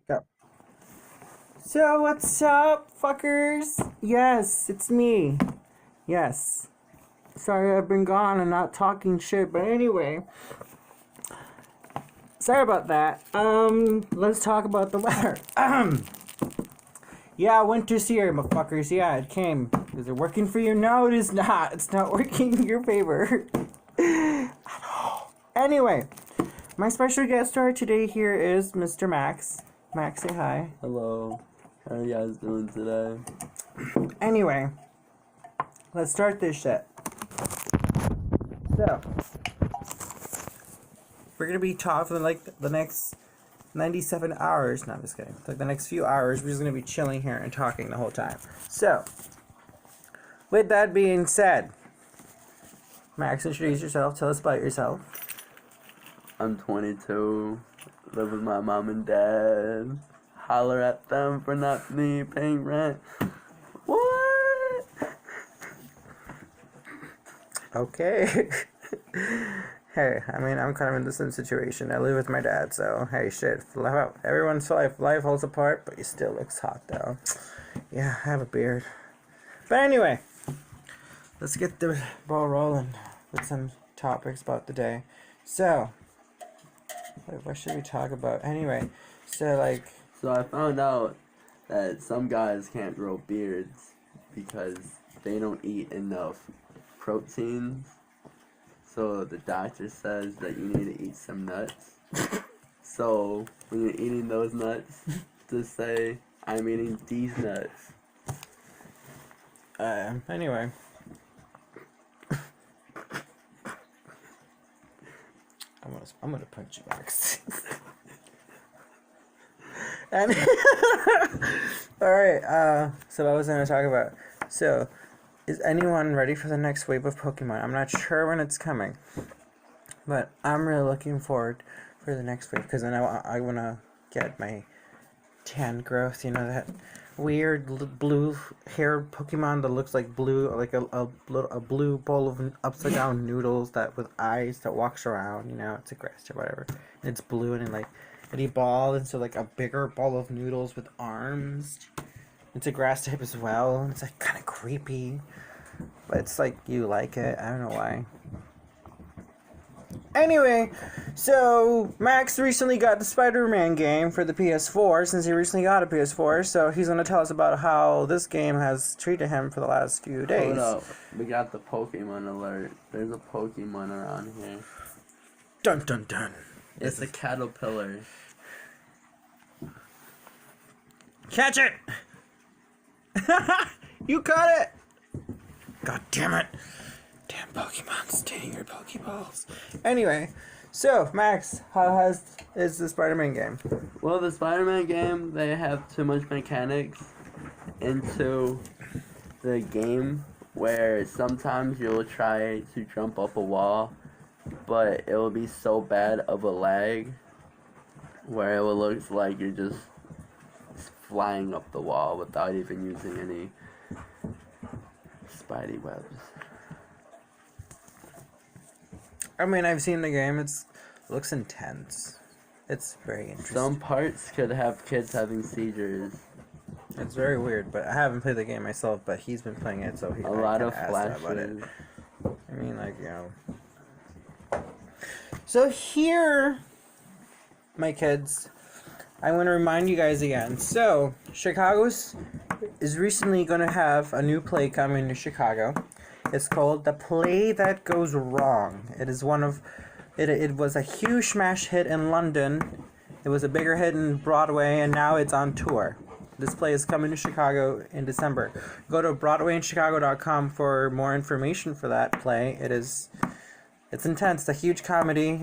Go. So, what's up, fuckers? Yes, it's me. Yes. Sorry I've been gone and not talking shit, but anyway. Sorry about that. Let's talk about the weather. Yeah, winter's here, motherfuckers. Yeah, it came. Is it working for you? No, it is not. It's not working in your favor. At all. Anyway, my special guest star today here is Mr. Max. Max, say hi. Hello. How are you guys doing today? Anyway, let's start this shit. So, we're gonna be talking for like the next 97 hours. No, I'm just kidding. Like the next few hours, we're just gonna be chilling here and talking the whole time. So, with that being said, Max, introduce yourself. Tell us about yourself. I'm 22. Live with my mom and dad. Holler at them for not me paying rent. What? Okay. Hey, I mean, I'm kind of in the same situation. I live with my dad, so hey, shit. Everyone's life holds apart, but he still looks hot, though. Yeah, I have a beard. But anyway, let's get the ball rolling with some topics about the day. So, what should we talk about? Anyway, so I found out that some guys can't grow beards because they don't eat enough proteins. So the doctor says that you need to eat some nuts. So when you're eating those nuts, just say, I'm eating these nuts. Anyway. I'm gonna punch you, Max. And alright, so what was I gonna talk about? So, is anyone ready for the next wave of Pokemon? I'm not sure when it's coming, but I'm really looking forward for the next wave because I wanna get my tan growth. You know, that weird blue-haired Pokemon that looks like blue, like a blue bowl of upside down noodles that with eyes that walks around. You know, it's a grass type, whatever. And it's blue and it evolved into like a bigger ball of noodles with arms. It's a grass type as well, and it's like kind of creepy, but it's like you like it. I don't know why. Anyway, so Max recently got the Spider-Man game for the PS4 since he recently got a PS4, so he's going to tell us about how this game has treated him for the last few days. Hold up, we got the Pokemon alert. There's a Pokemon around here. Dun dun dun. It's a caterpillar. Catch it! You caught it! God damn it. Damn Pokemon, stay in your Pokeballs. Anyway, so Max, how is the Spider-Man game? Well, the Spider-Man game, they have too much mechanics into the game where sometimes you'll try to jump up a wall, but it will be so bad of a lag where it will look like you're just flying up the wall without even using any spidey webs. I mean, I've seen the game. It looks intense. It's very interesting. Some parts could have kids having seizures. It's very weird, but I haven't played the game myself, but he's been playing it, so A lot of flashes. about it. I mean, like, you know. So here, my kids, I want to remind you guys again. So, Chicago's is recently going to have a new play coming to Chicago. It's called The Play That Goes Wrong. It is it was a huge smash hit in London. It was a bigger hit in Broadway, and now it's on tour. This play is coming to Chicago in December. Go to BroadwayInChicago.com for more information for that play. It's intense. It's a huge comedy.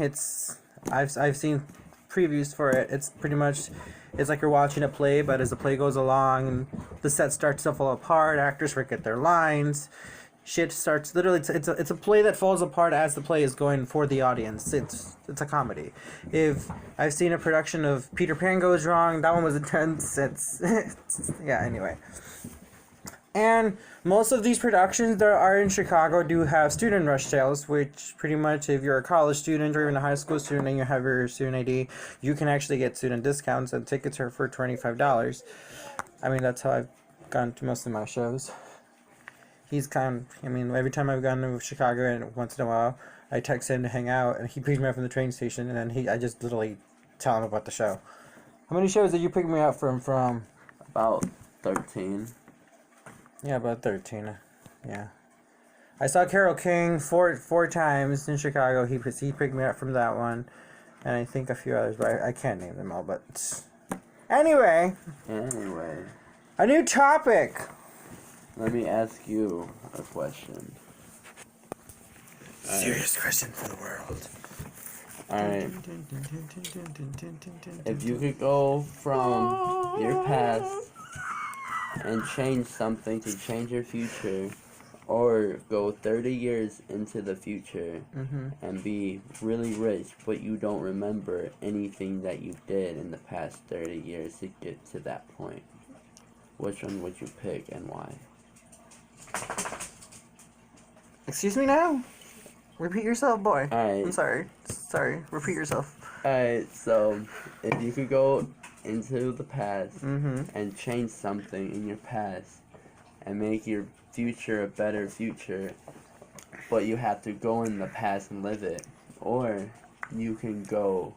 I've seen previews for it. It's pretty much, it's like you're watching a play, but as the play goes along, the set starts to fall apart. Actors forget their lines. Shit starts literally. It's a play that falls apart as the play is going for the audience. It's a comedy. If I've seen a production of Peter Pan Goes Wrong, that one was intense. Yeah. Anyway, And most of these productions that are in Chicago do have student rush sales, which pretty much if you're a college student or even a high school student and you have your student ID, you can actually get student discounts and tickets are for $25. I mean, that's how I've gone to most of my shows. Every time I've gone to Chicago and once in a while, I text him to hang out and he picks me up from the train station and then I just literally tell him about the show. How many shows did you pick me up from? About 13. Yeah, about 13. Yeah. I saw Carole King four times in Chicago. He picked me up from that one. And I think a few others, but I can't name them all. But anyway. A new topic. Let me ask you a question. Serious question for the world. Alright. If you could go from your past and change something to change your future, or go 30 years into the future and be really rich, but you don't remember anything that you did in the past 30 years to get to that point, which one would you pick and why? Excuse me now? Repeat yourself, boy. Alright. I'm sorry. Repeat yourself. Alright, so if you could go into the past and change something in your past and make your future a better future, but you have to go in the past and live it, or you can go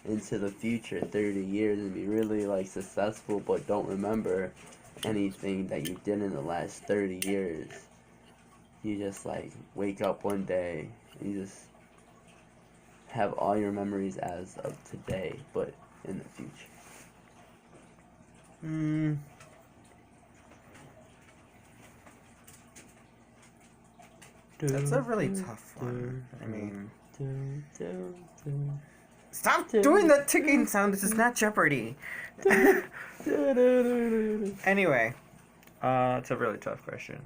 into the future 30 years and be really like successful but don't remember anything that you did in the last 30 years. You just like wake up one day and you just have all your memories as of today, but in the future. That's a really tough one. I mean, stop doing that ticking sound. This is not Jeopardy. Anyway, it's a really tough question.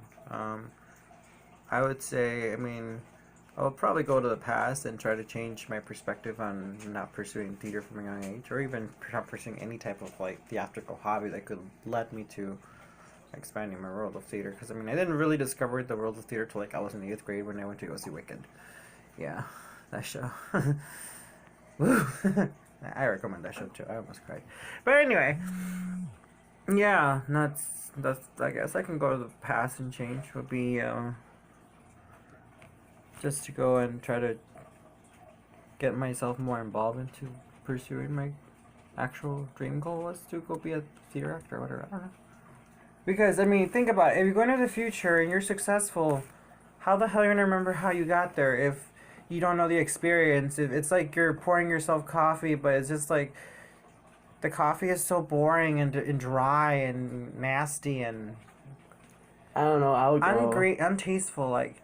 I would say, I would probably go to the past and try to change my perspective on not pursuing theater from a young age, or even not pursuing any type of like theatrical hobby that could lead me to expanding my world of theater. Because I didn't really discover the world of theater till like I was in the 8th grade when I went to go see Wicked. Yeah, that show. Woo. I recommend that show too. I almost cried. But anyway, yeah, that's I guess I can go to the past and change. Would be just to go and try to get myself more involved into pursuing my actual dream goal was to go be a theater actor or whatever. I don't know. Because, think about it. If you go into the future and you're successful, how the hell are you going to remember how you got there if you don't know the experience? If it's like you're pouring yourself coffee, but it's just like the coffee is so boring and dry and nasty and I don't know. I would go. Untasteful. Like,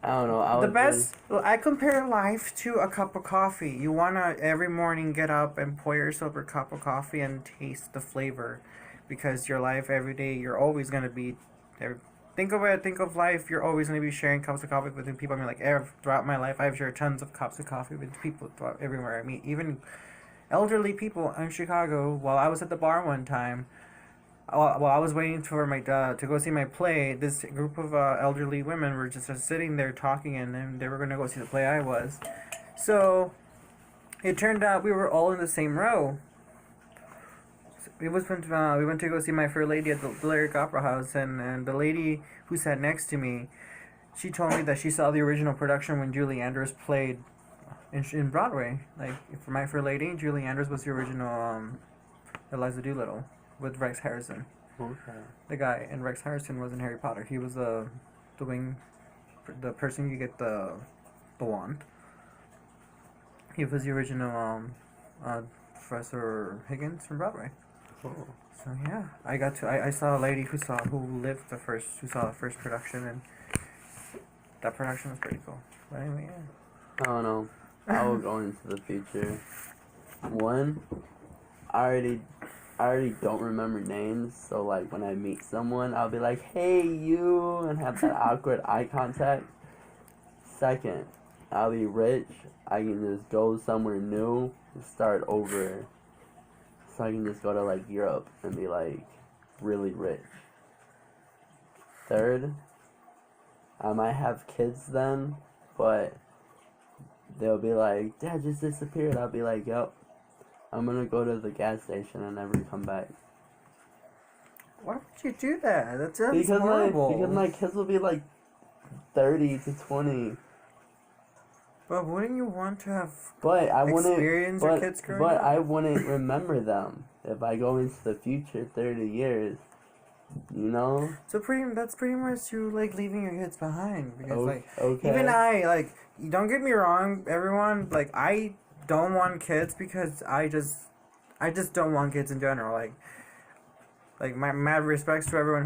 I don't know. I compare life to a cup of coffee. You want to every morning get up and pour yourself a cup of coffee and taste the flavor. Because your life every day, you're always going to be there. Think of life, you're always going to be sharing cups of coffee with people. Throughout my life, I've shared tons of cups of coffee with people everywhere I meet. Even elderly people in Chicago. While I was at the bar one time, while I was waiting for my to go see my play, this group of elderly women were just sitting there talking, and then they were going to go see the play I was. So it turned out we were all in the same row. We went to go see My Fair Lady at the Lyric Opera House, and the lady who sat next to me, she told me that she saw the original production when Julie Andrews played in Broadway. Like, for My Fair Lady, Julie Andrews was the original Eliza Doolittle with Rex Harrison. Okay. The guy, and Rex Harrison was in Harry Potter. He was the person you get the wand. He was the original Professor Higgins from Broadway. Cool. So yeah, I saw a lady who saw the first production, and that production was pretty cool. But anyway, yeah. I don't know. I will go into the future. One, I already don't remember names, so like when I meet someone, I'll be like, "Hey, you," and have that awkward eye contact. Second, I'll be rich. I can just go somewhere new and start over. So I can just go to like Europe and be like really rich. 23rd, I might have kids then, but they'll be like, Dad just disappeared. I'll be like, yep, I'm gonna go to the gas station and never come back. Why would you do that? That's Because horrible. my kids will be like 30 to 20. But wouldn't you want to have But I wouldn't. experience your kids growing But up? I wouldn't remember them if I go into the future 30 years. You know? So that's pretty much you like leaving your kids behind because Okay. even I like don't get me wrong, everyone, like I don't want kids because I just don't want kids in general. Like my mad respects to everyone